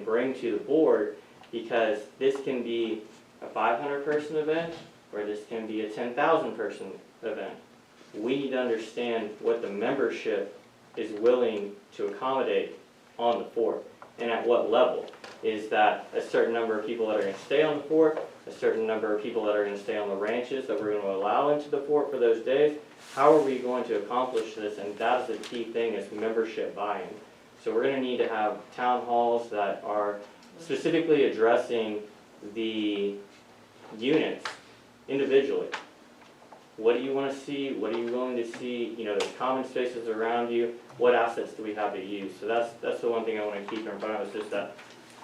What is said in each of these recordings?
bring to the board, because this can be a 500-person event, or this can be a 10,000-person event. We need to understand what the membership is willing to accommodate on the fort, and at what level. Is that a certain number of people that are going to stay on the fort, a certain number of people that are going to stay on the ranches that we're going to allow into the fort for those days? How are we going to accomplish this? And that is the key thing, is membership buy-in. So we're going to need to have town halls that are specifically addressing the units individually. What do you want to see? What are you willing to see? You know, there's common spaces around you. What assets do we have to use? So that's the one thing I want to keep in front of us, is that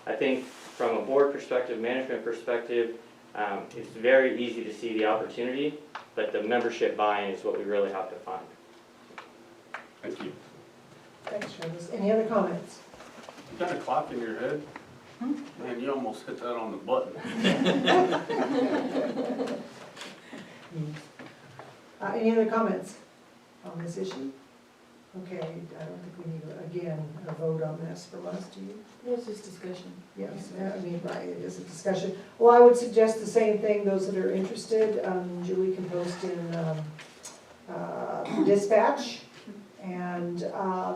I think from a board perspective, management perspective, it's very easy to see the opportunity, but the membership buy-in is what we really have to find. Thank you. Thanks, Travis. Any other comments? You got a clock in your head? Man, you almost hit that on the button. Any other comments on this issue? Okay, I don't think we need, again, a vote on this from us, do you? No, it's just discussion. Yes, I mean, right, it is a discussion. Well, I would suggest the same thing, those that are interested, Julie can post in dispatch, and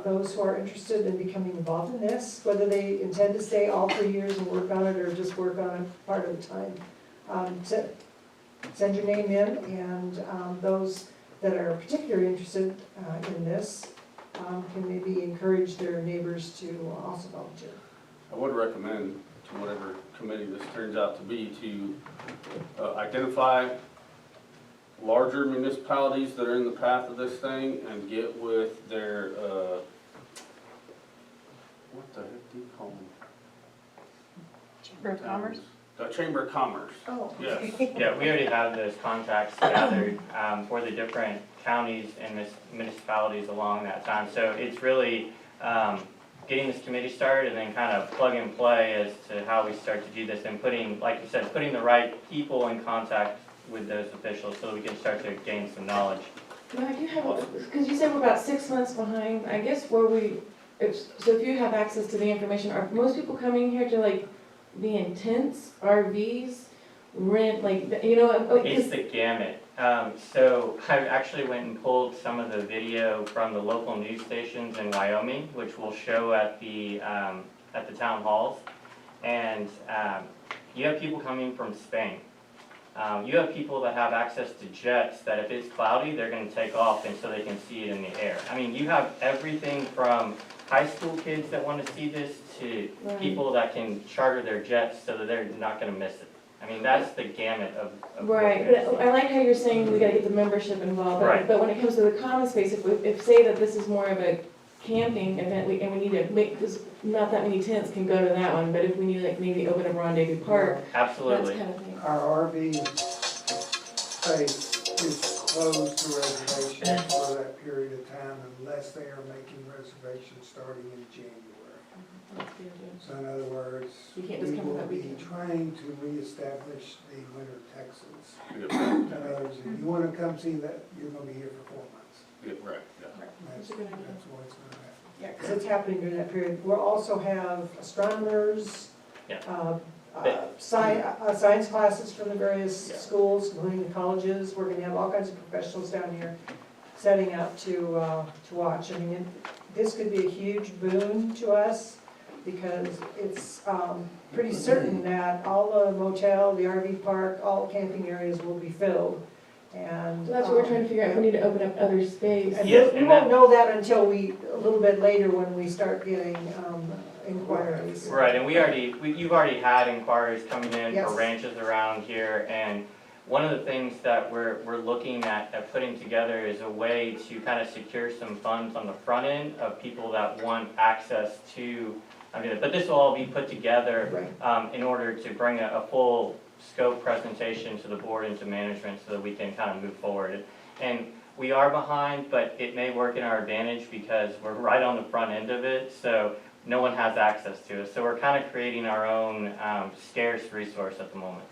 those who are interested in becoming involved in this, whether they intend to stay all 3 years and work on it, or just work on it part of the time, send your name in, and those that are particularly interested in this can maybe encourage their neighbors to also volunteer. I would recommend to whatever committee this turns out to be to identify larger municipalities that are in the path of this thing and get with their, what the heck do you call them? Chamber of Commerce? The Chamber of Commerce. Oh. Yes. Yeah, we already have those contacts gathered for the different counties and municipalities along that time. So it's really getting this committee started and then kind of plug and play as to how we start to do this, and putting, like you said, putting the right people in contact with those officials so that we can start to gain some knowledge. Now, I do have, because you said we're about 6 months behind, I guess where so if you have access to the information, are most people coming here to like be in tents, RVs, rent, like, you know? It's the gamut. So I actually went and pulled some of the video from the local news stations in Wyoming, which we'll show at the town halls. And you have people coming from Spain. You have people that have access to jets that if it's cloudy, they're going to take off and so they can see it in the air. I mean, you have everything from high school kids that want to see this to people that can charter their jets so that they're not going to miss it. I mean, that's the gamut of Right, but I like how you're saying we gotta get the membership involved, Right. but when it comes to the common space, if say that this is more of a camping event, and we need to make, because not that many tents can go to that one, but if we need like maybe open up Rendezvous Park, that's Absolutely. kind of thing. Our RV space is closed to reservations for that period of time unless they are making reservations starting in January. That's good, yeah. So in other words, You we can't just come will that be weekend. trying to reestablish the winter Texans. Yeah, In other words, if you want to come see that, you're going to be here for 4 months. right, yeah. That's That's a good idea. what's going to happen. Yeah, because it's happening during that period. We'll also have astronomers, Yeah. science classes from the various Yeah. schools, including the colleges. We're going to have all kinds of professionals down here setting up to watch. I mean, this could be a huge boon to us, because it's pretty certain that all the motel, the RV park, all camping areas will be filled. And So that's what we're trying to figure out, if we need to open up other space. and Yes, we and won't know that until a little bit later when we start getting inquiries. Right, and you've already had inquiries coming in Yes. for ranches around here, and one of the things that we're looking at putting together is a way to kind of secure some funds on the front end of people that want access to, but this will all be put together Right. in order to bring a full scope presentation to the board and to management so that we can kind of move forward. And we are behind, but it may work in our advantage because we're right on the front end of it, so no one has access to it. So we're kind of creating our own scarce resource at the moment.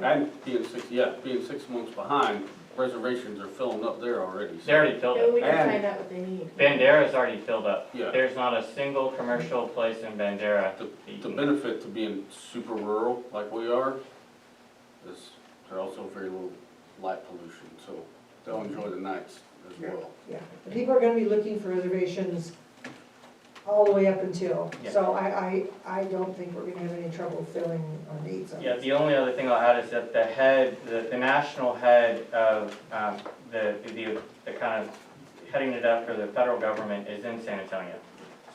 And being 6 months behind, reservations are filling up there already. so- They already filled Maybe it. we can And- find out what they need. Bandera's already filled up. Yeah. There's not a single commercial place in Bandera. The benefit to being super rural like we are is they're also very low light pollution, so they'll enjoy the nights as well. Yeah, the people are gonna be looking for reservations all the way up until, Yeah. so I don't think we're gonna have any trouble filling our needs on Yeah, this. the only other thing I'll add is that the national head of, the kind of heading it up for the federal government is in San Antonio.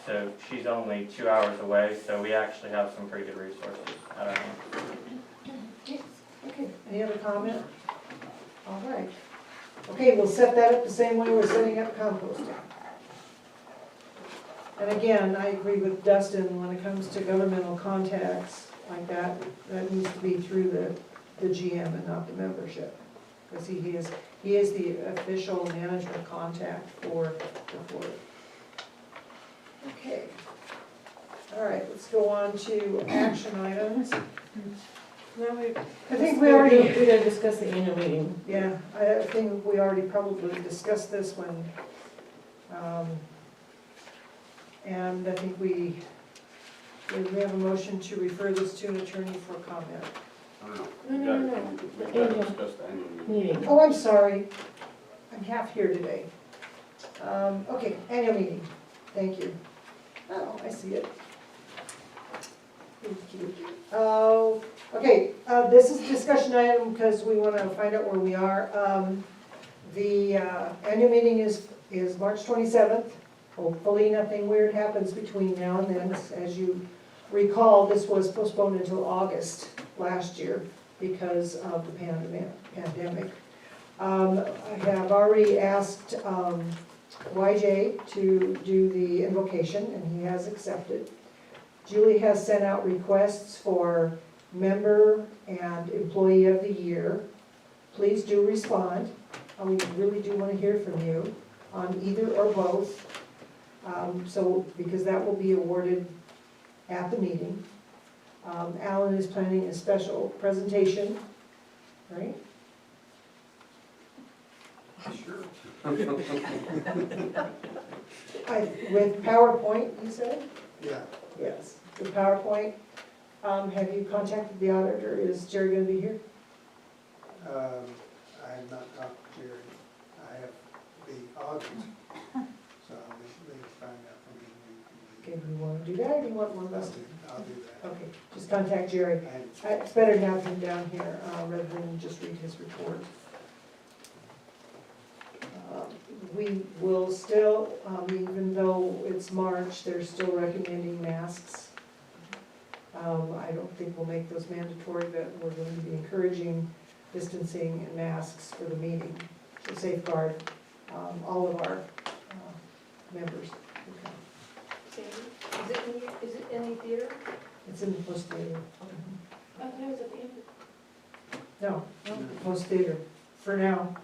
So she's only 2 hours away, so we actually have some pretty good resources at our hand. Okay, any other comment? All right. Okay, we'll set that up the same way we're setting up composting. And again, I agree with Dustin, when it comes to governmental contacts like that, that needs to be through the GM and not the membership. Because he is the official management contact for the board. Okay. All right, let's go on to action items. Now we. I think we already, We gotta discuss the annual meeting. yeah, I think we already probably discussed this when, and I think we have a motion to refer this to an attorney for comment. I don't know. No. We gotta discuss the annual meeting. Meeting. Oh, I'm sorry, I'm half here today. Okay, annual meeting, thank you. Oh, I see it. Oh, okay, this is a discussion item because we want to find out where we are. The annual meeting is March 27th. Hopefully nothing weird happens between now and then. As you recall, this was postponed until August last year because of the pandemic. I have already asked YJ to do the invocation, and he has accepted. Julie has sent out requests for member and employee of the year. Please do respond. We really do want to hear from you on either or both. Because that will be awarded at the meeting. Alan is planning a special presentation, right? Sure. With PowerPoint, you said? Yeah, Yes, with PowerPoint. Have you contacted the auditor? Is Jerry gonna be here? I have not talked to Jerry. I have the audit, so I'll need to find out from him. Okay, do you wanna do that, or do you want one of us to? I'll do that. Okay, just contact Jerry. And It's better to have him down here, rather than just read his report. We will still, even though it's March, they're still recommending masks. I don't think we'll make those mandatory, but we're going to be encouraging distancing and masks for the meeting to safeguard all of our members. Is it in the theater? It's in the post theater. I thought it was at the end. No, post theater, for now.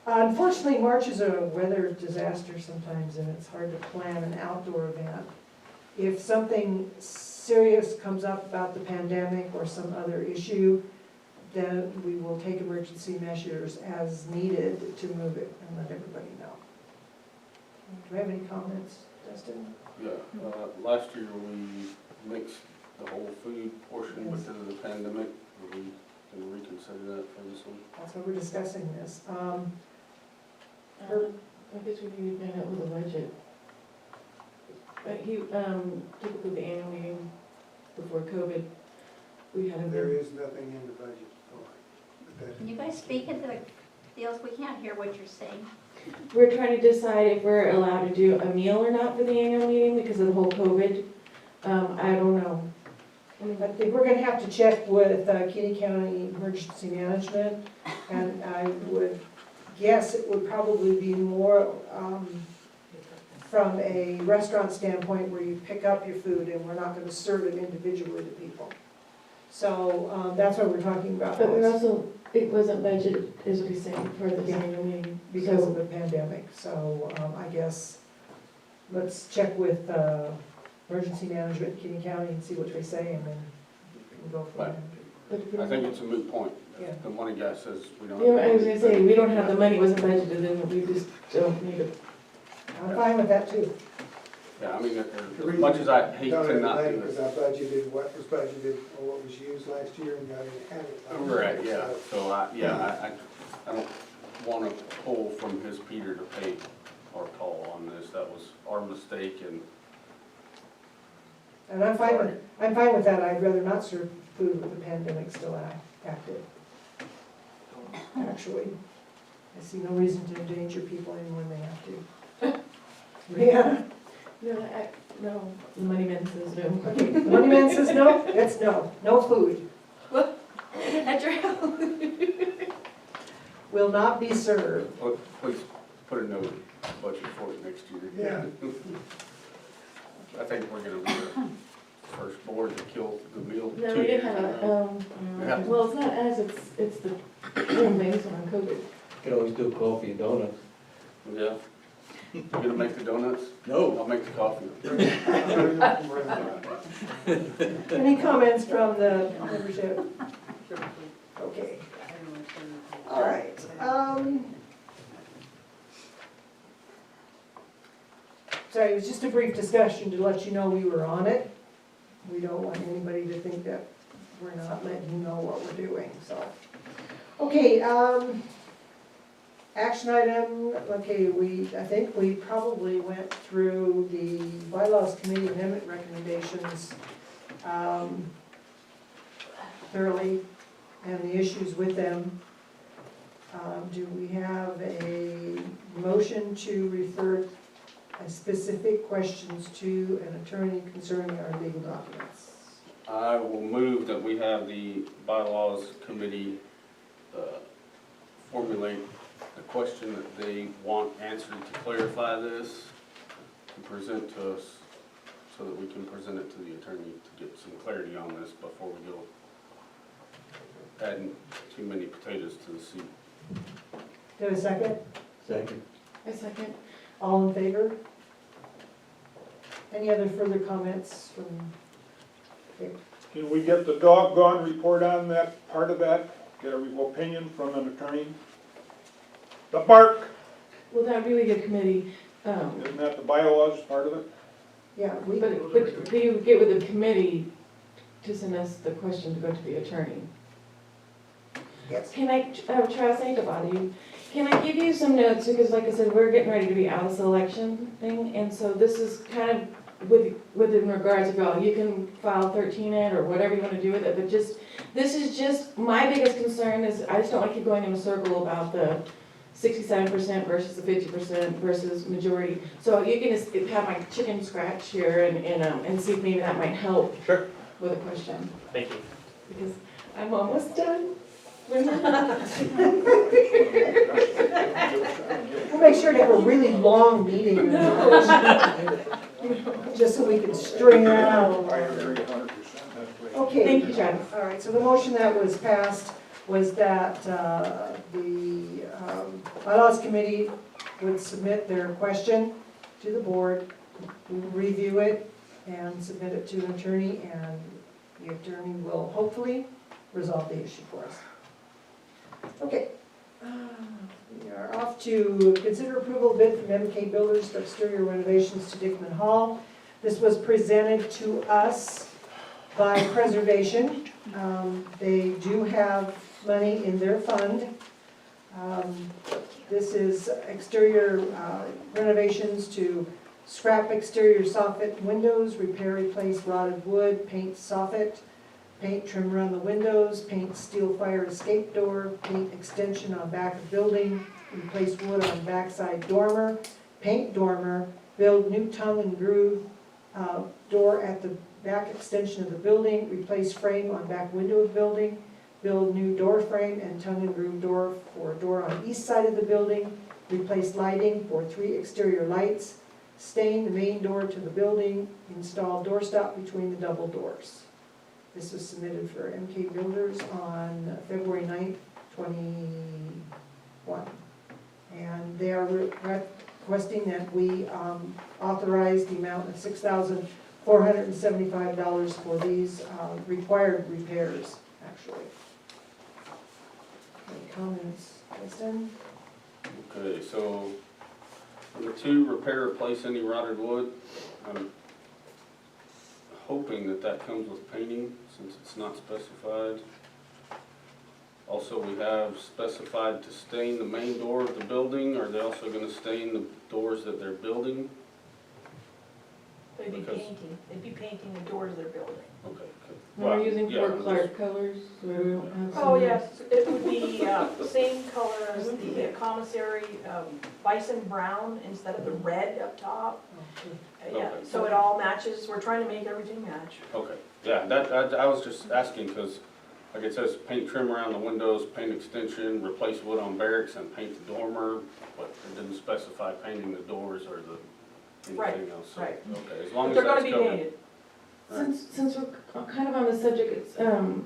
Unfortunately, March is a weather disaster sometimes, and it's hard to plan an outdoor event. If something serious comes up about the pandemic or some other issue, then we will take emergency measures as needed to move it and let everybody know. Do we have any comments, Dustin? Yeah, last year we mixed the whole food portion Yes. because of the pandemic. Are we gonna reconsider that for this one? That's why we're discussing this. I guess we need to find out with the budget. But typically the annual meeting before COVID, we had a. there is nothing in the budget for it. But Can you guys speak into the deals? We can't hear what you're saying. We're trying to decide if we're allowed to do a meal or not for the annual meeting because of the whole COVID. I don't know. I think we're gonna have to check with Kenny County Emergency Management, and I would guess it would probably be more from a restaurant standpoint where you pick up your food and we're not gonna serve it individually to people. So that's why we're talking about But we're this, also, it wasn't budgeted, is what he's saying, for the annual meeting. because of So the pandemic. So I guess, let's check with Emergency Management, Kenny County, and see what they say, and then we can go from Right. there. But if we I don't- think it's a moot point. Yeah. The money guy says we don't. You know, I was gonna say, we don't have the money, it wasn't budgeted, and we just don't need it. I'm fine with that too. Yeah, I mean, as much as I hate Don't to have not money do because it. I budgeted what was budgeted or what was used last year and I didn't have it. Right, yeah, so I don't wanna pull from his Peter to pay our toll on this. That was our mistake, and And I'm fine with that. I'd rather not serve food with the pandemic still active. Actually, I see no reason to endanger people even when they have to. Yeah, No, the money man says no. okay, the money man says no, it's no, no food. At your house. Will not be served. please put a note budget for it next year. Yeah. I think we're gonna be the first board to kill the meal. No, 2 we years didn't have in a row. Yeah. well, it's not us, it's the things on COVID. Could always do coffee and donuts. Yeah. You gonna make the donuts? No. I'll make the coffee. Any comments from the membership? Okay. All right. Sorry, it was just a brief discussion to let you know we were on it. We don't want anybody to think that we're not letting you know what we're doing, so. Okay, action item, okay, I think we probably went through the bylaws committee amendment recommendations thoroughly and the issues with them. Do we have a motion to refer specific questions to an attorney concerning our legal documents? I will move that we have the bylaws committee formulate a question that they want answered to clarify this, to present to us, so that we can present it to the attorney to get some clarity on this before we go adding too many potatoes to the soup. Do you have a second? Second. A second. All in favor? Any other further comments from, okay. Can we get the doggone report on that, part of that? Get a opinion from an attorney? The bark, Well, that'd be like a committee, isn't that the bylaws part of it? Yeah, but do you get with the committee to send us the question to go to the attorney? yes. Can I, Travis, I hate to bother you, can I give you some notes, because like I said, we're getting ready to be out of this election thing, and so this is kind of within regards of y'all, you can file 13-Ed or whatever you want to do with it, but just, this is just, my biggest concern is, I just don't want to keep going in a circle about the 67% versus the 50% versus majority. So you can just have my chicken scratch here and see if maybe that might help. Sure. With a question, Thank you. because I'm almost done. We'll make sure to have a really long meeting. Just so we can string it out. I agree 100%. Okay. Thank you, Travis. All right, so the motion that was passed was that the bylaws committee would submit their question to the board, we will review it and submit it to an attorney, and the attorney will hopefully resolve the issue for us. Okay. We are off to consider approval bid from MK Builders for exterior renovations to Dickman Hall. This was presented to us by Preservation. They do have money in their fund. This is exterior renovations to scrap exterior soffit windows, repair, replace rotted wood, paint soffit, paint trim around the windows, paint steel fire escape door, paint extension on back of building, replace wood on backside dormer, paint dormer, build new tongue and groove door at the back extension of the building, replace frame on back window of building, build new door frame and tongue and groove door for a door on east side of the building, replace lighting for 3 exterior lights, stain the main door to the building, install doorstop between the double doors. This was submitted for MK Builders on February 9th, 21. And they are requesting that we authorize the amount of $6,475 for these required repairs actually. Any comments, Kristen? Okay, so number 2, repair, replace any rotted wood. I'm hoping that that comes with painting, since it's not specified. Also, we have specified to stain the main door of the building. Are they also gonna stain the doors that they're building? They'd be Because- painting the doors they're building. Okay, good. We're using yeah, Fort I'm Clark colors, so we don't have. Oh, some- yes, it would be the same color as the commissary, bison brown instead of the red up top. Yeah, Okay. so it all matches, we're trying to make everything match. Okay, yeah, I was just asking, because like it says, paint trim around the windows, paint extension, replace wood on barracks, and paint the dormer, but it didn't specify painting the doors or the Right, anything else. So, right. okay, as long But as they're that's gonna be covered. painted. Since we're kind of on the subject, it's, and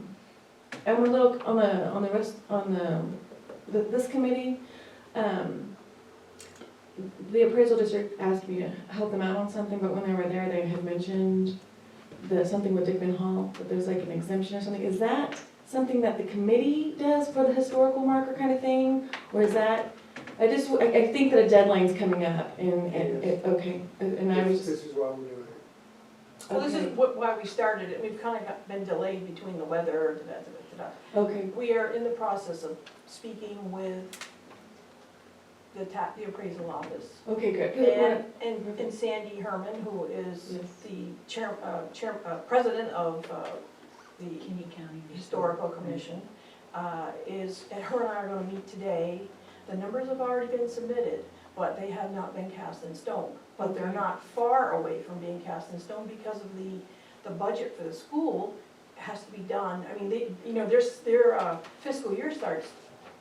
we're a little on the rest, on this committee, the appraisal district asked me to help them out on something, but when they were there, they had mentioned something with Dickman Hall, that there's like an exemption or something. Is that something that the committee does for the historical marker kind of thing? Or is that, I think that a deadline's coming up okay, and I was This is why we're doing it. So this okay. is why we started it, we've kind of been delayed between the weather, Okay, We are in the process of speaking with the appraisal office. okay, good. 'Cause we're- And Sandy Herman, who is Yes. the president of the Historical Commission, her and I are gonna meet today. The numbers have already been submitted, but they have not been cast in stone. But they're Okay. not far away from being cast in stone because of the budget for the school has to be done. I mean, their fiscal year starts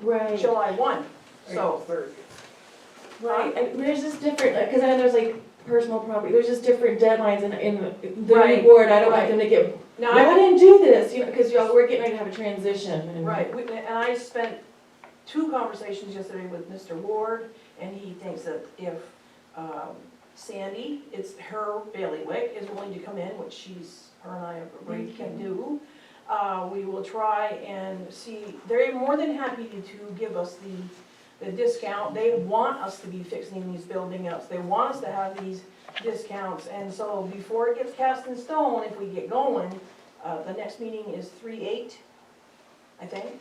Right. July 1, so. Third. Right, and there's just different, because I know there's like personal property, there's just different deadlines in the Right, new board, I don't want right. them to get, Now, no, I didn't do this, because we're getting ready to have a transition. and- Right, and I spent 2 conversations yesterday with Mr. Ward, and he thinks that if Sandy, it's her bailiwick, is willing to come in, which her and I have agreed can do, we will try and see, they're more than happy to give us the discount. They want us to be fixing these building ups, they want us to have these discounts, and so before it gets cast in stone, if we get going, the next meeting is 3/8, I think.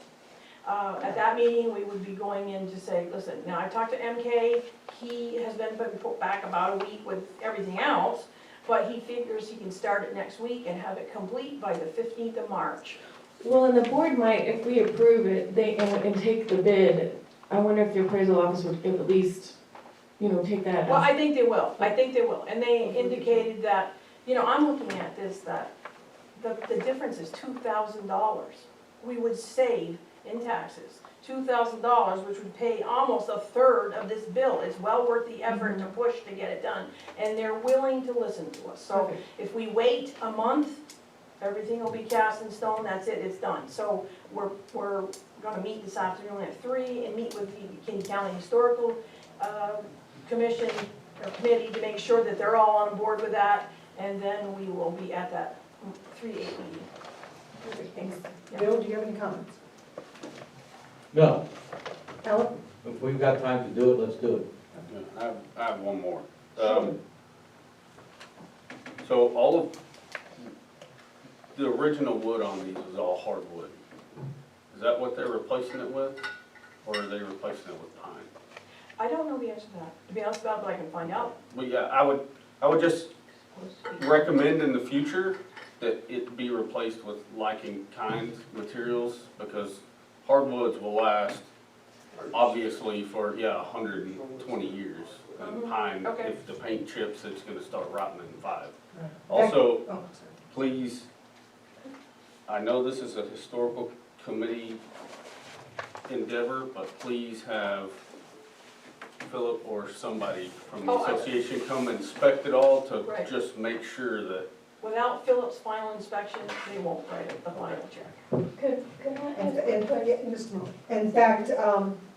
At that meeting, we would be going in to say, listen, now I talked to MK, he has been put back about a week with everything else, but he figures he can start it next week and have it complete by the 15th of March. Well, and the board might, if we approve it, and take the bid, I wonder if the appraisal office would at least, take that. Well, I think they will, and they indicated that, I'm looking at this, that the difference is $2,000. We would save in taxes, $2,000, which would pay almost a third of this bill. It's well worth the effort to push to get it done, and they're willing to listen to us. So Perfect. if we wait a month, everything will be cast in stone, that's it, it's done. So we're gonna meet this afternoon at 3 and meet with the King County Historical Commission or Committee to make sure that they're all on board with that, and then we will be at that 3/8 meeting. Perfect, thanks. Yeah. Bill, do you have any comments? No, Alan? if we've got time to do it, let's do it. Yeah, I have one more. Sure. So all of the original wood on these is all hardwood. Is that what they're replacing it with, or are they replacing it with pine? I don't know the answer to that, to be honest about it, but I can find out. But yeah, I would just recommend in the future that it be replaced with liking kind materials, because hardwoods will last obviously for, 120 years. And pine, Okay. if the paint chips, it's gonna start rotting in 5. Right. Also, Oh, sorry. please, I know this is a historical committee endeavor, but please have Philip or somebody from the Oh, I- association come inspect it all to Right. just make sure that, Without Philip's final inspection, they won't write the final check. Could I Yeah, just a moment. In fact,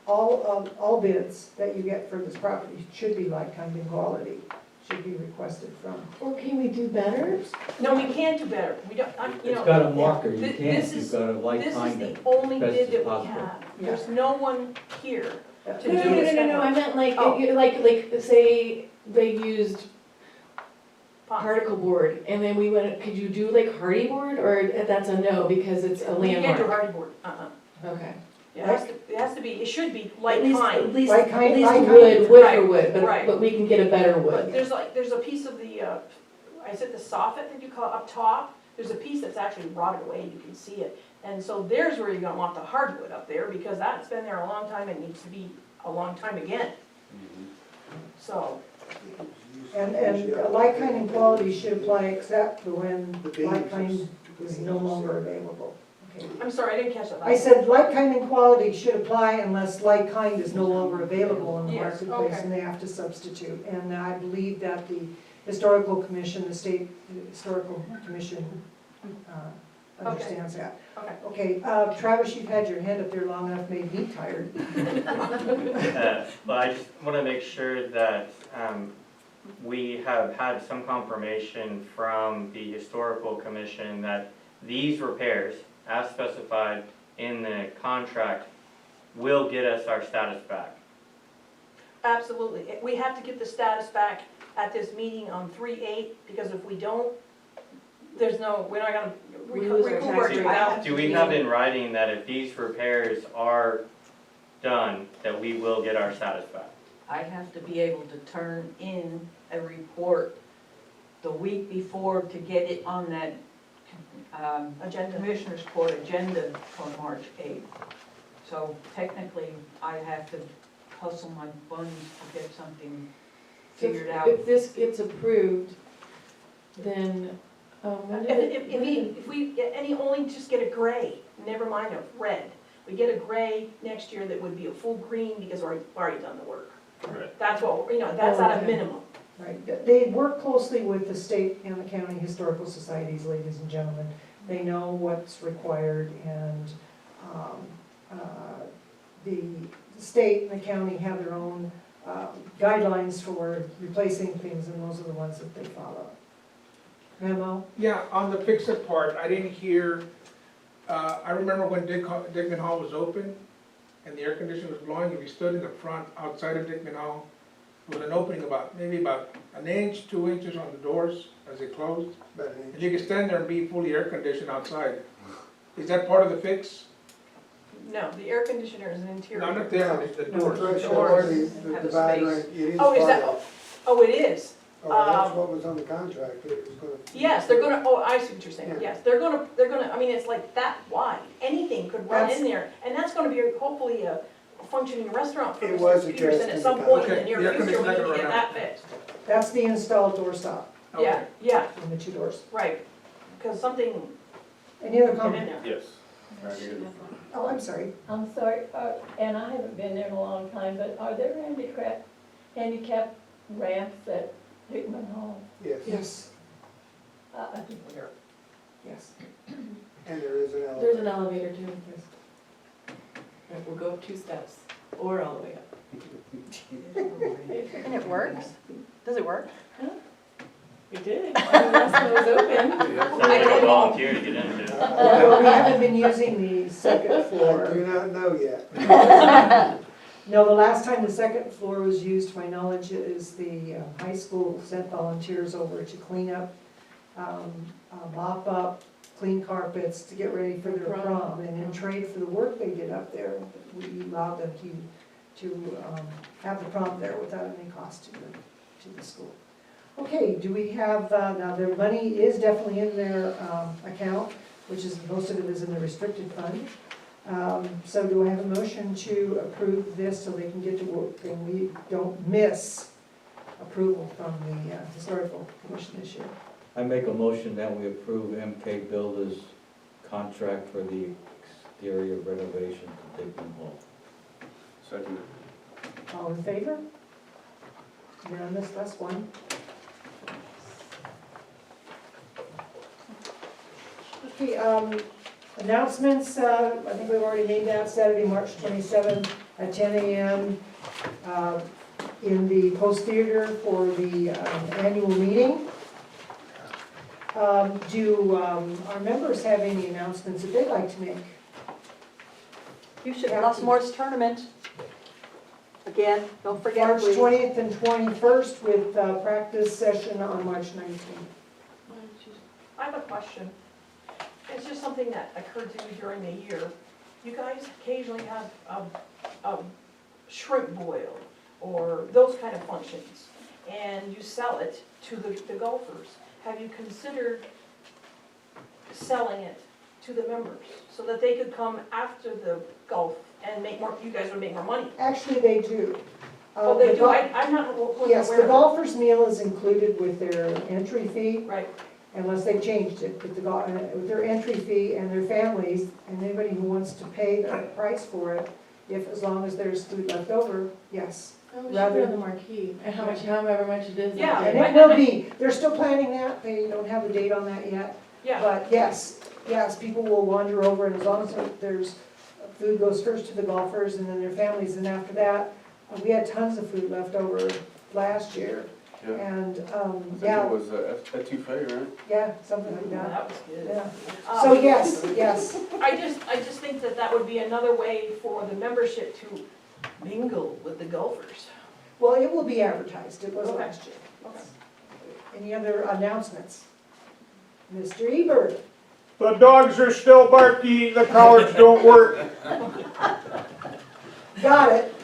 all bids that you get for this property should be like kind in quality. should be requested from. Or can we do better? No, we can't do better, we don't, you It's know. got a marker, you Th- can't, this you've is- got a light This is kind the of. only best bid as that we possible. have, there's no one here. Yeah. To No, do no, this no, no, no, kind I of- meant like, Oh. like, say they used Fine. particle board, and then we went, could you do like hardy board, or that's a no, because it's a We can't do landmark? hardy board, Okay. it has to be, it should be like At least, pine. at least, Like kind- at least like kind. wood for Right, wood, right. but we can get a better But wood. there's a piece of the, is it the soffit that you call up top? There's a piece that's actually rotted away, you can see it. And so there's where you're gonna want the hardwood up there, because that's been there a long time and needs to be a long time again. So, And like kind and quality should apply except for when like kind is no longer available. Okay. I'm sorry, I didn't catch that I last. said like kind and quality should apply unless like kind is no longer available in the Yes, marketplace okay. and they have to substitute. And I believe that the historical commission, the state historical commission understands that. Okay. Okay, Travis, you've had your hand up there long enough, made me tired. But I just want to make sure that we have had some confirmation from the historical commission that these repairs, as specified in the contract, will get us our status back. Absolutely. We have to get the status back at this meeting on 3/8, because if we don't, we're not gonna We lose our recoup our tax rate. 2,000. Do we have in writing that if these repairs are done, that we will get our status back? I have to be able to turn in a report the week before to get it on that Agenda. Commissioners Court agenda for March 8th. So technically, I have to hustle my buns to get something So figured out. If this gets approved, then, when did it- If we only just get a gray, never mind a red. We get a gray next year that would be a full green because we've already done the work. Right. That's what, that's at a Okay. minimum. Right, they work closely with the state and the county historical societies, ladies and gentlemen. They know what's required and the state and the county have their own guidelines for replacing things and those are the ones that they follow. Memo? Yeah, on the fix-it part, I didn't hear, I remember when Dickman Hall was open and the air conditioner was blowing, if you stood in the front outside of Dickman Hall, there was an opening maybe about an inch, 2 inches on the doors as they closed. And you could stand there and be fully air conditioned outside. Is that part of the fix? No, the air conditioner is an interior. No, not the air conditioner, the doors. Have a space. Oh, is that, oh, it is. That's what was on the contract, it was gonna. Yes, they're gonna, oh, I see what you're saying, yes, they're gonna, I mean, it's like that wide, anything could run in there, and that's gonna be hopefully a functioning restaurant for It Mr. was Peterson addressed at in some the point in the contract. near The air future, we conditioner's need to get not that fixed. That's the installed doorstop Yeah, yeah, in the two doors. right, because something Any other get in comment? there. Yes. Right here. Oh, I'm sorry. I'm sorry, and I haven't been there in a long time, but are there handicap ramps at Hickman Hall? Yes, Yes. I think Yes. and there is an elevator. There's an elevator too. Yes. We'll go up 2 steps, or all the way up. And it works? Does it work? We did. Last one was open. I don't volunteer to get into it. Well, we haven't been using the second I floor. do not know yet. No, the last time the second floor was used, to my knowledge, is the high school sent volunteers over to clean up, mop up, clean carpets, to get ready for their prom. And in trade for the work they did up there, we allowed them to have the prom there without any cost to the school. Okay, do we have, now their money is definitely in their account, which is, most of it is in the restricted fund. So do I have a motion to approve this so they can get to work and we don't miss approval from the historical commission this year? I make a motion that we approve MK Builders' contract for the exterior renovation to Dickman Hall. Second. All in favor? Unanimous, that's one. Okay, announcements, I think we've already made that, Saturday, March 27th at 10 a.m. in the Post Theater for the annual meeting. Do our members have any announcements that they'd like to make? You should have Morse tournament. Again, don't forget. March please. 20th and 21st with practice session on March 19th. I have a question. It's just something that occurred to me during the year. You guys occasionally have a shrimp boil or those kind of functions, and you sell it to the golfers. Have you considered selling it to the members so that they could come after the golf and make more, you guys would make more money? Actually, they do. Oh, they The do? gol- I'm not wasn't Yes, aware the of golfer's meal is included with their entry fee, it. Right, unless they've changed it, with with their entry fee and their families, and anybody who wants to pay the price for it, as long as there's food left over, yes. Oh, we should Rather- put it on the marquee, and how much, however much it is. Yeah. And it will be, they're still planning that, they don't have a date on that yet, yeah. but yes, people will wander over, and as long as there's, food goes first to the golfers and then their families, and after that, we had tons of food left over last year, Yeah. and, I think yeah, it was etouffee, right? yeah, something like that, That was good. yeah. So yes, I just think that that would be another way for the membership to mingle with the golfers. well, it will be advertised, it was Okay. last year. Okay. Any other announcements? Mr. Ebert? The dogs are still barky, the collars don't work. Got it.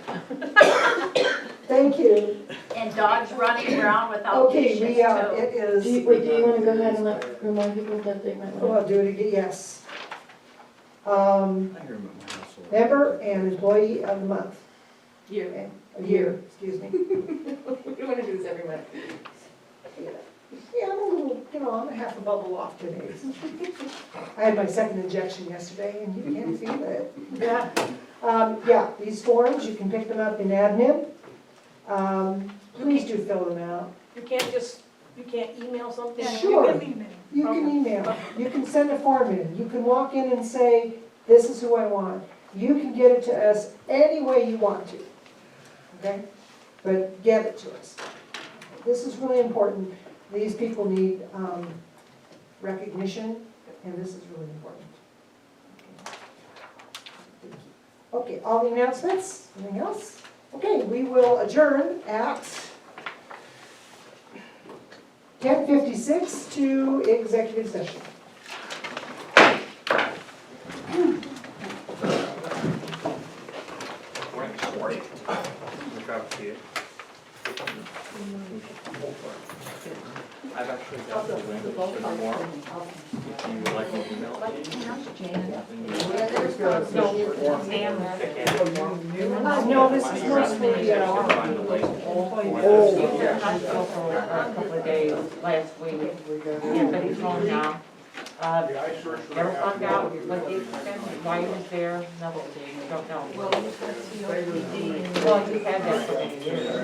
Thank you. And dogs running around without Okay, leashes we, too. it is. Do you want to go ahead and remind people that they might Oh, want I'll do it again, yes. I remember my household. Member and employee of the month. to? Year. A year, excuse me. We want to do this every month. Yeah, I'm a little, I'm a half a bubble off today. I had my second injection yesterday and you can't feel it. Yeah, these forms, you can pick them up in admin. Please do fill them out. You can't email something? Sure. You can email, you can send a form in, you can walk in and say, this is who I want. You can get it to us any way you want to, okay? But get it to us. This is really important. These people need recognition, and this is really important. Okay, all the announcements? Anything else? Okay, we will adjourn at 10:56 to executive session. I've actually got the link to the form. If you would like to email it to me. No, this is mostly, Find the link. A couple of days last week, but he's home now. Never found out what he why he was there, nothing, don't know. Well, he's had that for many years.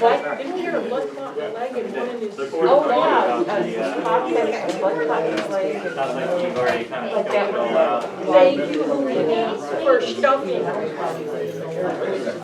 What? Didn't you hear a blood clot in the leg and one in his? Oh, yeah, Pop had a blood clot in his leg. Sounds like you've already kind of Like scoped it all out. Thank you, Denise, for stuffing.